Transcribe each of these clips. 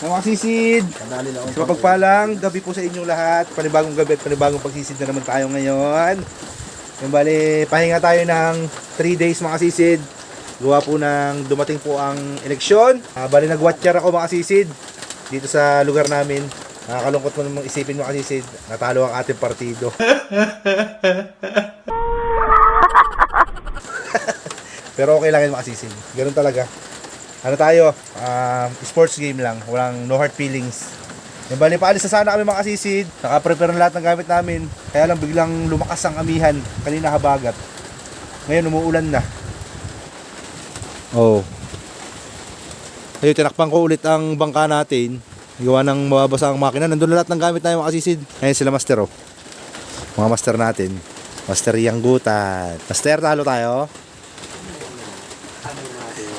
Mga sisid, sa mapagpalang gabi po sa inyong lahat. Panibagong gabi at panibagong pagsisid na naman tayo ngayon. Yung bali, pahinga tayo ng 3 days mga sisid. Gawa po ng dumating po ang eleksyon. Bali, nag-watcher ako mga sisid dito sa lugar namin. Nakakalungkot mo namang isipin mga sisid, natalo ang ating partido. Pero okay lang yun mga sisid. Ganun talaga. Ano tayo? Sports game lang. Walang no hard feelings. Yung bali, paalis na sana kami mga sisid. Naka-prepare na lahat ng gamit namin. Kaya lang biglang lumakas ang amihan. Kanina habagat. Ngayon umuulan na. Oh. Ayun, tinakpan ko ulit ang bangka natin. Gawa ng mababasa ang makina. Nandun na lahat ng gamit namin mga sisid. Ngayon sila master oh. Mga master natin. Master Yanggutan. Master, talo tayo?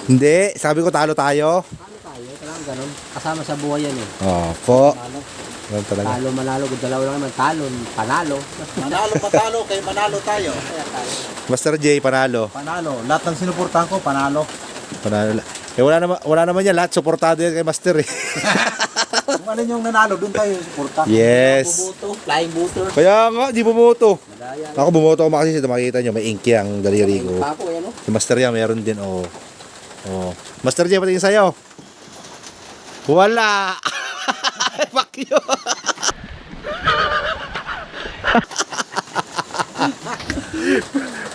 Hindi, sabi ko talo tayo. Talo tayo, talagang ganun. Kasama sa buhay yan eh. Oh, po. Talo, Ganun talaga. talo manalo, dalawa lang naman. Talon, panalo. Manalo patalo, kay manalo tayo. Kaya tayo. Master J, panalo. Panalo. Lahat ng sinuportahan ko, panalo. Panalo. Eh, wala naman yan. Lahat suportado yan kay Master eh. Kung ano yung nanalo, doon tayo suporta. Yes. Bubuto, flying booter. Kaya nga, di bumoto. Madaya. Ako bumoto ako makasi. Makikita nyo, may inky ang daliri ko. Papo, yan o. Si Master yan, meron din. Oh. Oh. Master J, patingin sa'yo. Wala. Fuck you.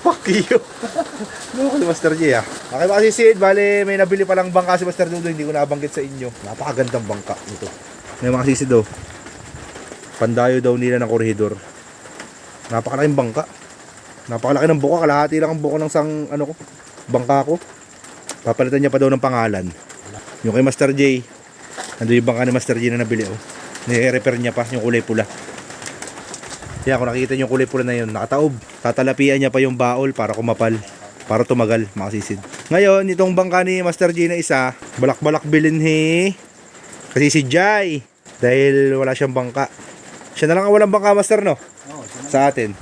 Fuck you. Ano si Master J ah. Okay ba kasi Sid, bale may nabili palang bangka si Master Dudo, hindi ko nabanggit sa inyo. Napakagandang bangka nito. May mga sisid daw. Pandayo daw nila ng korehidor. Napakalaking bangka. Napakalaki ng buka, kalahati lang ang buka ng bangka ko. Papalitan niya pa daw ng pangalan. Yung kay Master J, nandun yung bangka ni Master J na nabili oh. Nire-repair niya pa yung kulay pula. Kaya kung nakikita niyo yung kulay pula na yun, nakataob. Tatalapian niya pa yung baol para kumapal, para tumagal mga sisid. Ngayon, itong bangka ni Master J na isa, balak-balak bilhin kasi si Jai, dahil wala siyang bangka. Siya na lang ang walang bangka, Master, no? Oo, Sa atin.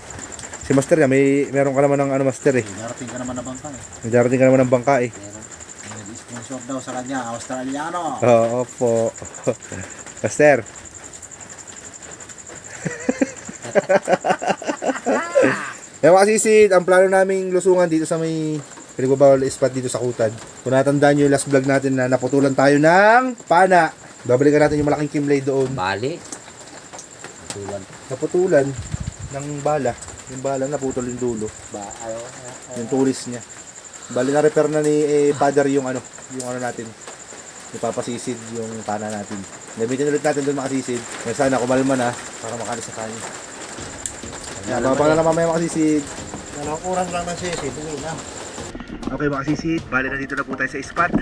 Si Master niya, meron ka naman ng Master eh. darating ka naman na bangka eh. May darating ka naman ng bangka eh. May sponsor daw sa kanya, Australiano. Oo po. Master. Yung mga sisid, ang plano naming lusungan dito sa may pinagbabawal spot dito sa Kutad. Kung natandaan nyo yung last vlog natin na naputulan tayo ng pana. Babalikan natin yung malaking kimlay doon. Bali. Tulan. Naputulan ng bala. Yung bala naputol yung dulo. Yung tulis niya. Bali na repair na ni father yung natin. Ipapasisid yung pana natin. Gamitin ulit natin doon mga sisid. Kaya sana kumalma na para makalis sa kanya. Yan, babang na lang mamaya mga sisid. Kurang lang ng sisi, tuloy na. Okay mga sisid, bali na dito na po tayo sa spot.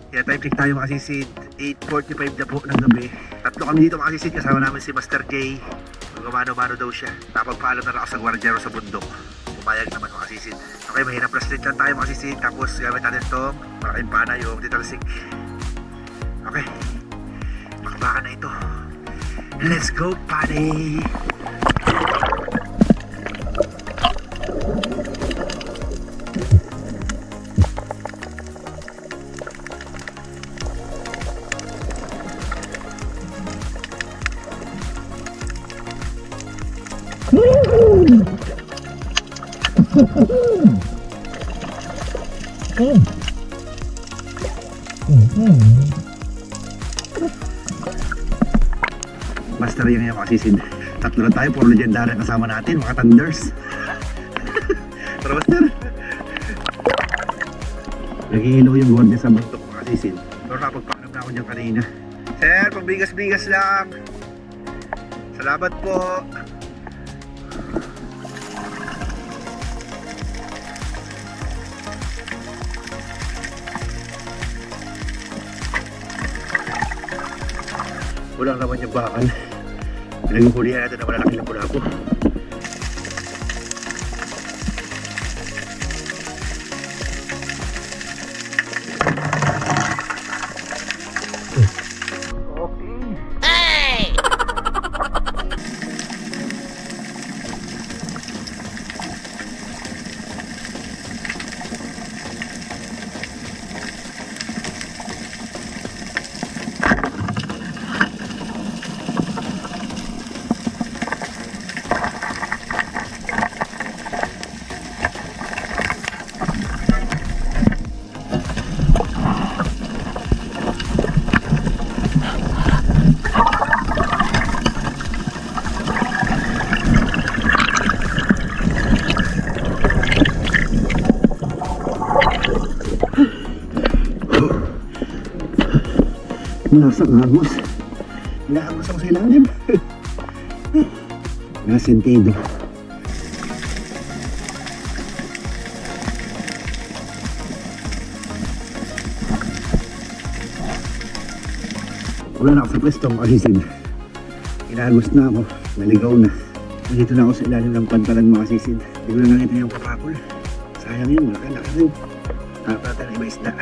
Kaya time check tayo mga sisid. 8:45 na po ng gabi. Tatlo kami dito mga sisid, kasama namin si Master J. Magumano-mano daw siya. Napagpaalam na lang ako sa gwardyero sa bundok. Pumayag naman mga sisid. Okay, mahirap bracelet lang tayo mga sisid. Tapos gamit natin itong malaking pana, yung ditalsik. Okay, makbakan na ito. Let's go buddy! Master yun yung makasisid. Tatlo lang tayo, puro legendary kasama natin, mga Thunders. Pero Master, nag-iilaw yung gwardiya sa bundok makasisid. Pero napagpaanap na ako dyan kanina. Sir, pagbigas-bigas lang. Salamat po. Walang naman yung bakal. Pinaghuhulihan natin na malalaki na pula ko. Nasa agos. Inaagos ako sa ilalim. Nasentido. Wala na ako sa pwesto mga kasisid. Inaagos na ako. Naligaw na. Nandito na ako sa ilalim ng pantalan mga kasisid. Hindi ko na nakita yung papakol. Sayang yun. Malaki-laki rin. Nakapata na iba isda.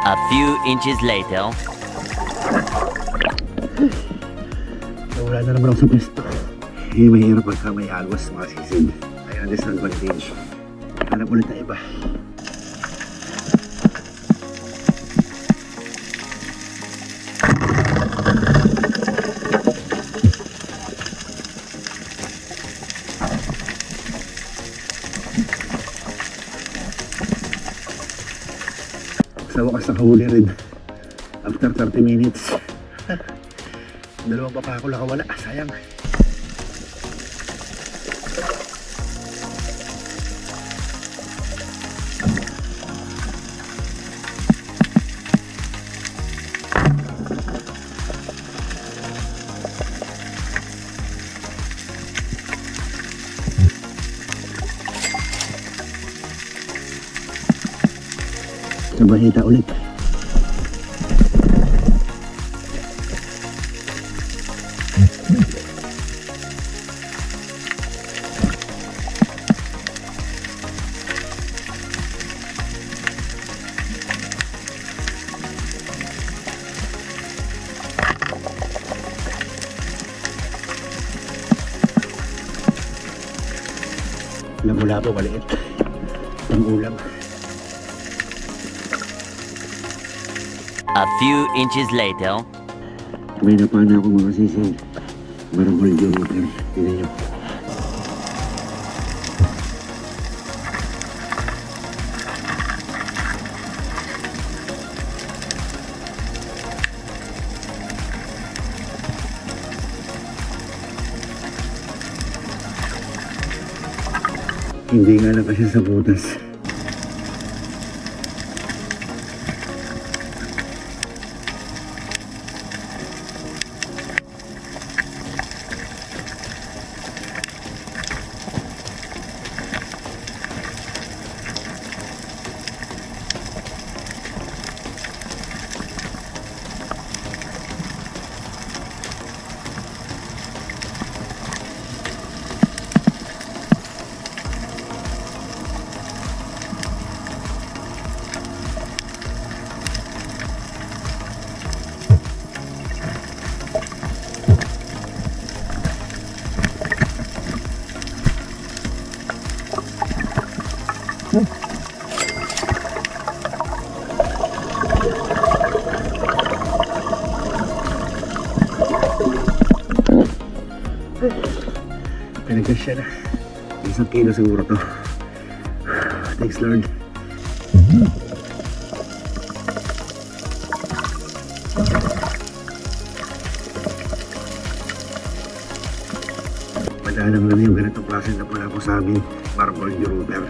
A few inches later. Wala na naman ako sa pwesto. Mahirap pagka may agos mga sisid. Kaya ang disadvantage. Hanap ulit na iba. Sa wakas nakahuli rin. After 30 minutes. Dalawang papakol nakawala. Sayang. Sa bahita ulit. Lapu-lapu maliit. Ang ulam. A few inches later. May napana ako mga sisig. Marabol dyan mo. Tignan nyo. Hindi nga na kasi sa butas. Pinagkasya na. 1 kilo siguro to. Thanks Lord. Madalang lang yung ganitong klase na pala po sa amin. Marble Grouper.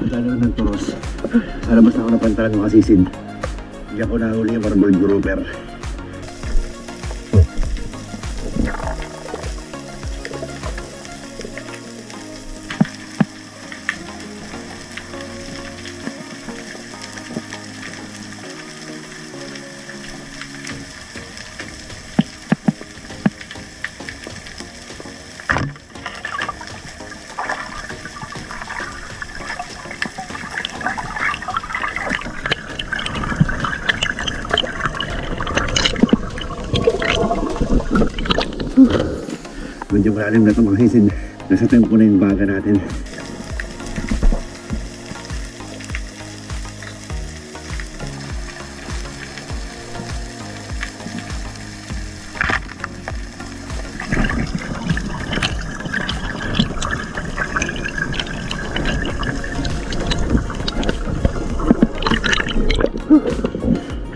Lalo ng turos. Sa labas na ako ng pantalan mga sisid. Hindi ako nahuli yung marble grouper. Medyo malalim na ito mga sisid. Nasa tempo na yung baga natin.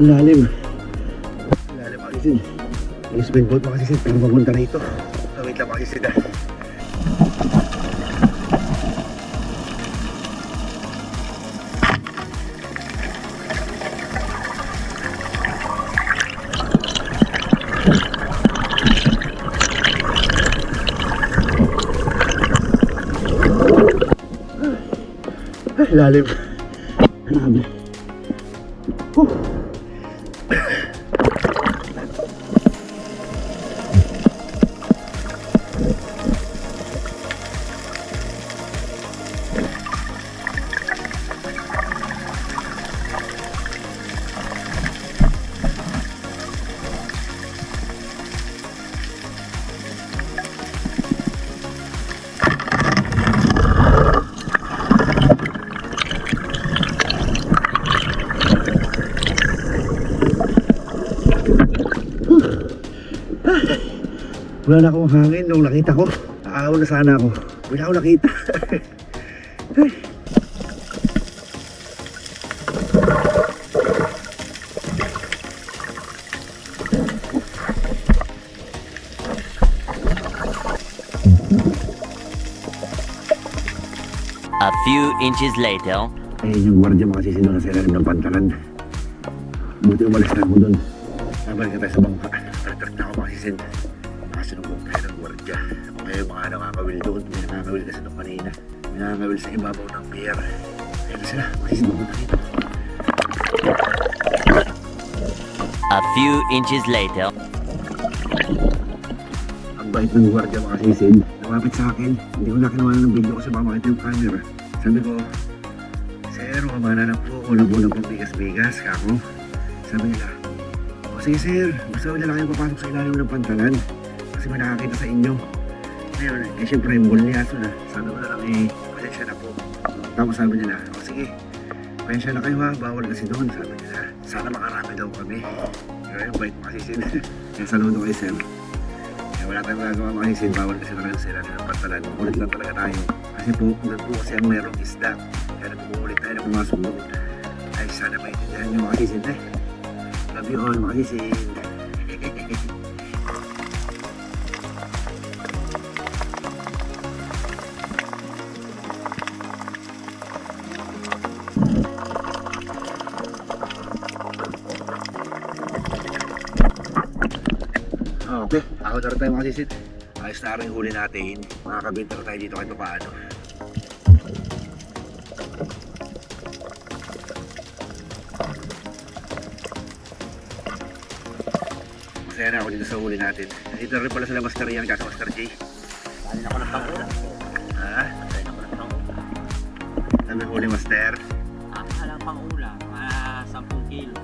Ang lalim. Ang lalim mga kasisid. Yung speed boat mga kasisid, pero papunta rito. Wait lang mga kasisid ah. Lalim. Grabe. Wala na akong hangin nung nakita ko. Naawa na sana ako. Wala akong nakita. A few inches later. Ayun yung gwardiya mga sisindo na sa ilalim ng pantalan. Buti umalis na ako dun. Nabalik na tayo sa bangka. Retreat na ako mga sisindo. Nakasunugong tayo ng gwardiya. Kung ngayon mga nakakawil doon, may nakakawil kasi nung kanina. May nakakawil sa ibabaw ng pier. Ayun na sila, mga sisindo punta dito. A few inches later. Ang bait ng gwardiya mga sisid. Lumapit sa akin. Hindi ko na kinuha ng video kasi baka makita yung camera. Sabi ko, Sir, mamana na po. Kulang po ng pagbigas-bigas. Kako. Sabi nila, o sige sir, gusto nila kayo papasok sa ilalim ng pantalan. Kasi may nakakita sa inyo. Ngayon, eh syempre yung bulyaso na. Sabi ko na lang pasensya na po. Tapos sabi nila, o sige, pasensya na kayo ha, bawal kasi doon. Sabi nila, sana makarami daw kami. Kaya yung bait mga sisid. Kaya saludo kayo sir. Kaya wala tayong magagawa mga sisid, bawal kasi talaga sa ilalim ng pantalan. Ulit lang talaga tayo. Kasi po, doon po kasi ang merong isda. Kaya nagpuulit tayo na pumasok doon. Ay, sana maintindihan nyo mga sisid eh. Love you all mga sisid. Okay, ako na rin tayo mga sisid. Ayos na rin yung huli natin. Makakabenta na tayo dito kahit paano. Masaya na ako dito sa huli natin. Dito rin pala sila Master Ian kaso Master J. Kanin ako ng pangula. Ha? Kanin ako ng pangula. Sabi huli Master. Ang halang pangula, mga 10 kilo.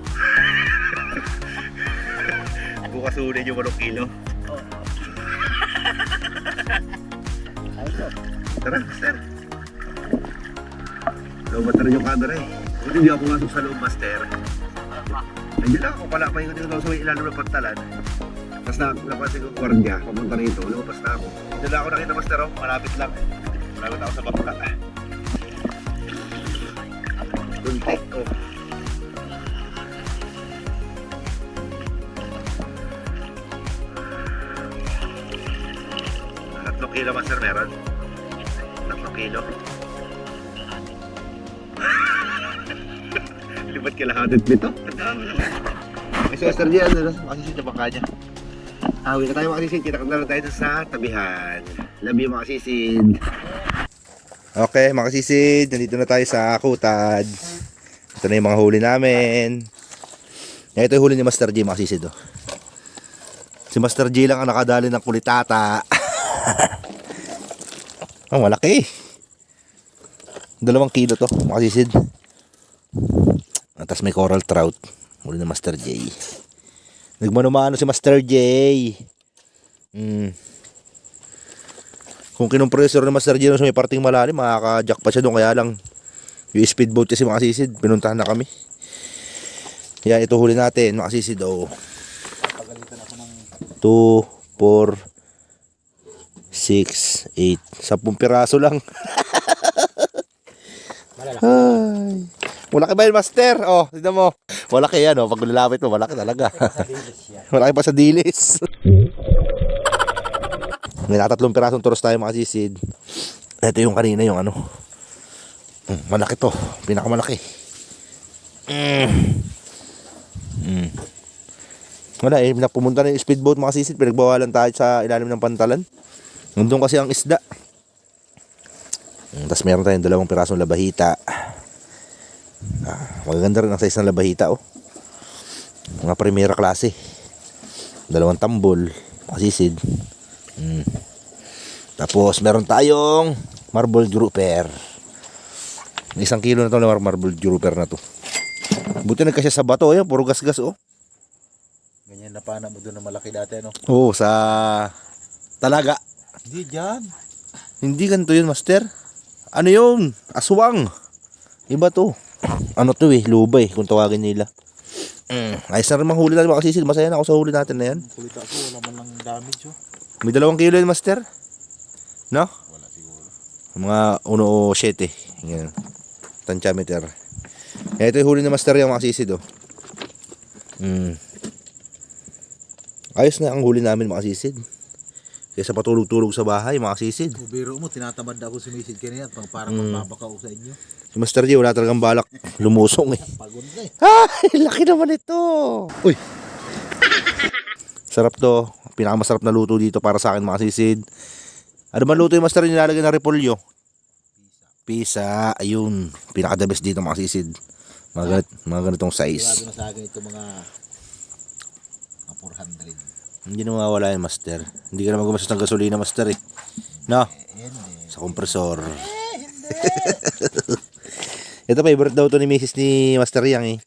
Bukas huli nyo 8 kilo. Tara, Master. Lobat na rin yung camera eh. Kung hindi ako masok sa loob, Master. Nandiyan lang ako pala, pahingot ko sa may ilalim ng pantalan. Tapos napansin ko gwardiya, pamunta rito, lumabas na ako. Hindi lang ako nakita, Master, oh. Malapit lang. Malapit ako sa bangka. Tuntek, oh. Tatlong kilo, Master, meron. 3 kilo. Libat kalahatit nito. Ang dami naman. Kasi Master J, ano na, makasisid na bangka niya. Awi na tayo makasisid, kita na tayo sa tabihan. Love you makasisid. Okay, mga kasisid, nandito na tayo sa Kutad. Ito na yung mga huli namin. Ito yung huli ni Master J, mga kasisid. Oh. Si Master J lang ang nakadali ng kulitata. Ang malaki. 2 kilo to, mga kasisid. Tapos may coral trout. Huli ni Master J. Nagmano-mano si Master J. Kung kinumpresor ni Master J sa may parting malalim, makaka-jack pa siya doon. Kaya lang yung speedboat kasi mga kasisid, pinuntahan na kami. Yan, ito huli natin mga kasisid. Oh. 2, 4, 6, 8. 10 piraso lang. Ay. Malaki ba yun, Master? Oh, tignan mo. Malaki yan, oh. Pag lalapit mo, malaki talaga. Malaki pa sa dilis. May natatlong pirasong turos tayo mga sisid. Ito yung kanina yung ano. Malaki to. Pinakamalaki. Wala eh, pumunta na yung speedboat mga sisid. Pinagbawalan tayo sa ilalim ng pantalan. Nandun kasi ang isda. Tapos meron tayong 2 pirasong labahita. Magaganda rin ang size ng labahita, oh. Mga primera klase. 2 tambol, masisid. Tapos meron tayong marble grouper. 1 kilo na to na marble grouper na to. Buti nagkasya sa bato, yan, puro gas-gas, oh. Ganyan na pana mo doon na malaki dati, no? Oo, sa talaga. Hindi dyan. Hindi ganito yun, master. Ano yun? Aswang. Iba to. Ano to eh, lubay kung tawagin nila. Ayos na rin mahuli natin mga kasisid. Masaya na ako sa huli natin na yan. Kulit ako, wala man lang damage, oh. May 2 kilo yun, master. No? Wala siguro. Mga 1.7. Yan. Tantiameter. Ito yung huli ni master yung mga kasisid, oh. Ayos na ang huli namin mga kasisid. Kaysa patulog-tulog sa bahay mga kasisid. Biro mo, tinatamad ako sumisid kanina at parang magbabaka ako sa inyo. Si Master J wala talagang balak. Lumusong eh. Pagod na eh. Ay, laki naman ito. Uy. Sarap to. Pinakamasarap na luto dito para sa akin mga sisid. Ano ba luto yung Master J nilalagay ng repolyo? Pisa. Ayun. Pinaka-the best dito mga sisid. Mga ganitong size. Sigurado na sa akin ito mga 400. Hindi na mawawala yan Master. Hindi ka naman gumastos ng gasolina Master eh. No? Sa kompresor. Ito favorite daw to ni Mrs. ni Master Yang eh.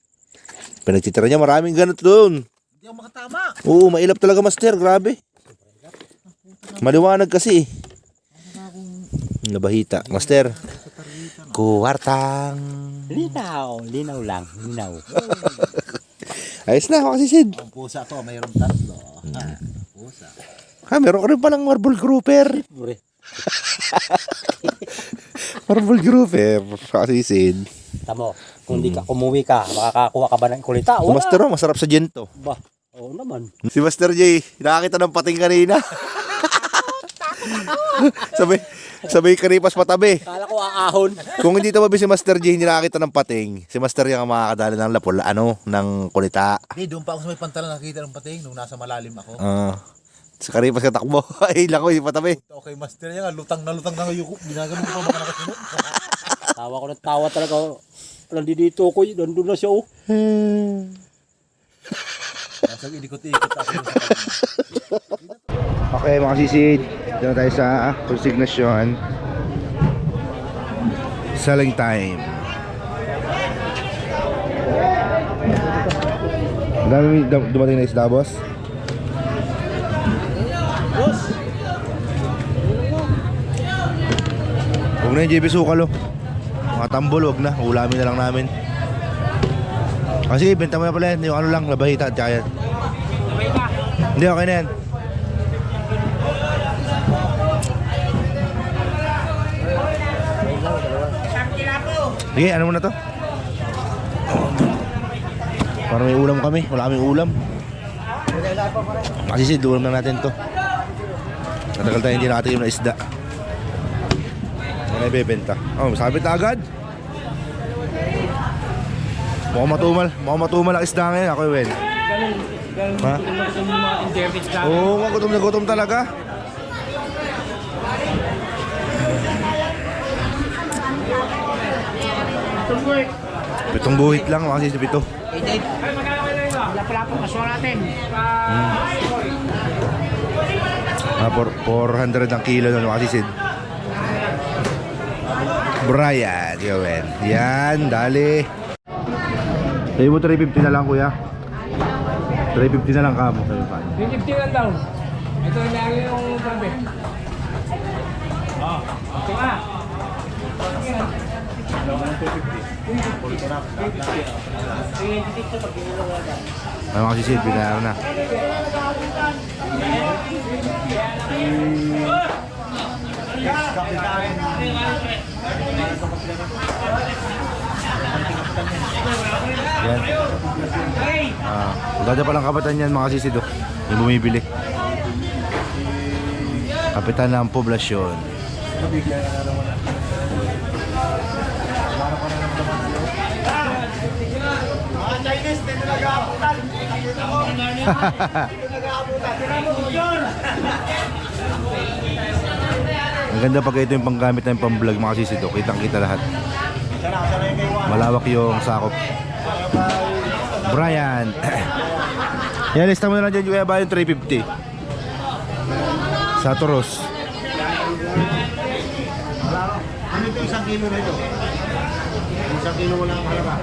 Pinagtitira niya maraming ganito doon. Hindi ako makatama. Oo, mailap talaga Master, grabe. Maliwanag kasi eh. Nabahita, Master. Kuwartang. Linaw lang, linaw. Ayos na, makasisid. Ang pusa to, mayroong 3. Pusa. Meron ka rin palang marble grouper. Bure. Marble grouper, makasisid. Tamo, kung di ka umuwi ka, makakakuha ka ba ng kulita? Wala. Master, oh, masarap sa gento. Ba, oo naman. Si Master J, nakakita ng pating kanina. sabay karipas patabi. Kala ko aahon. Kung hindi tabi si Master J, hindi nakakita ng pating. Si Master J ang makakadali ng lapol, ng kulita. Hindi, doon pa ako sa may pantalan nakikita ng pating nung nasa malalim ako. Sa karipas ka takbo. Ay, lako yung patabi. Okay, master niya nga, lutang na yung ginagano ko pa baka nakasunod. Tawa ko ng tawa talaga. Nandito ko, nandun na siya oh. Sabi, inikot-ikot ako sa kanya. Okay mga sisid, dito na tayo sa consignation. Selling time. Dami dumating na isda, boss. Huwag na yung JB Sukal, oh. Mga tambol, huwag na. Ulamin na lang namin. Kasi benta mo na pala yan. Yung ano lang, labahita at kaya. Hindi, okay na yan. Sige, ano muna to? Para may ulam kami. Wala kaming ulam. Kasi ulam na natin to. Natagal tayo hindi nakatikim na isda. Ano ibebenta? Oh, sabit na agad. Mukhang matumal ang isda ngayon. Ako yun. Ha? Oo, gutom na gutom talaga. Pitong buhit lang, kasi sa pito. Lapalapang aswa natin. 400 ang kilo na makasisid. Brian, yun. Yan, dali. Sabi mo 350 na lang kuya. 350 na lang ka mo. 350 lang daw. Ito lang yung sabi. Ito nga. Ay makasisid, binayaran na. Yan. Dada palang kapitan yan mga sisid, oh. Yung bumibili. Kapitan ng poblasyon. Ang ganda pag ito yung panggamit ng pang-vlog mga sisid, oh. Kitang kita lahat. Malawak yung sakop. Brian. Yan, lista mo na lang dyan yung Eba yung 350 sa Toros. Ano ito 1 kilo na ito? 1 kilo wala ang halaga.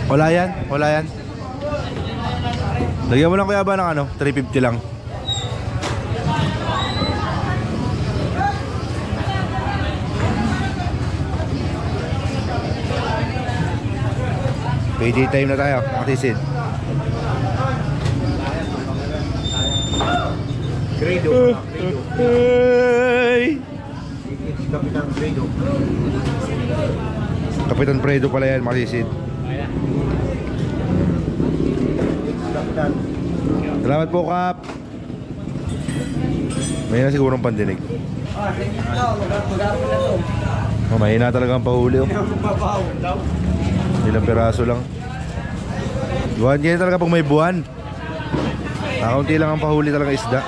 Wala yan, wala yan. Lagyan mo lang Kuya Eba ng ano, 350 lang. Payday time na tayo, matisid. Grado. Kapitan Grado. Kapitan Fredo pala yan, matisid. Kapitan. Salamat po, Kap. May na sigurong pandinig. Oh, mahina talaga ang pahuli, oh. Ilang piraso lang. Buwan ganyan talaga pag may buwan. Nakaunti lang ang pahuli talaga isda.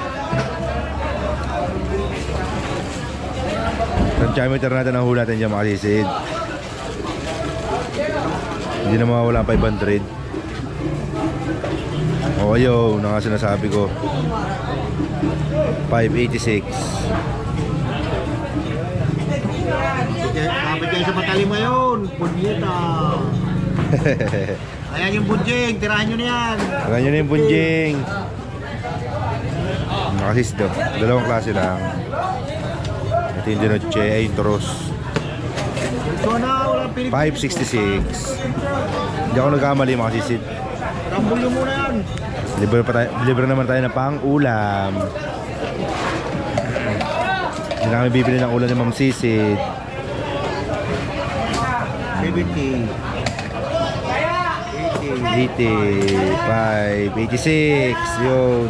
Tantiameter natin ang huli natin dyan mga sisid. Hindi na mawawala ang 500. O ayun, na nga sinasabi ko. 586. Kapit kayo sa matalim ngayon. Punyeta. Ayan yung bunjing. Tirahan nyo na yan. Alam nyo na yung bunjing. Nakasis daw. Dalawang klase lang. Ito yung dinoche ay yung Toros. Ito na. Wala Pilipino. 566. Hindi ako nagkamali mga sisid. Rambulyo muna yan. Libre naman tayo ng pang-ulam. Hindi na kami bibili ng ulam ni Ma'am Sisid. 70. 85, 86. Yun.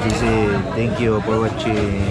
Sisid, thank you for watching.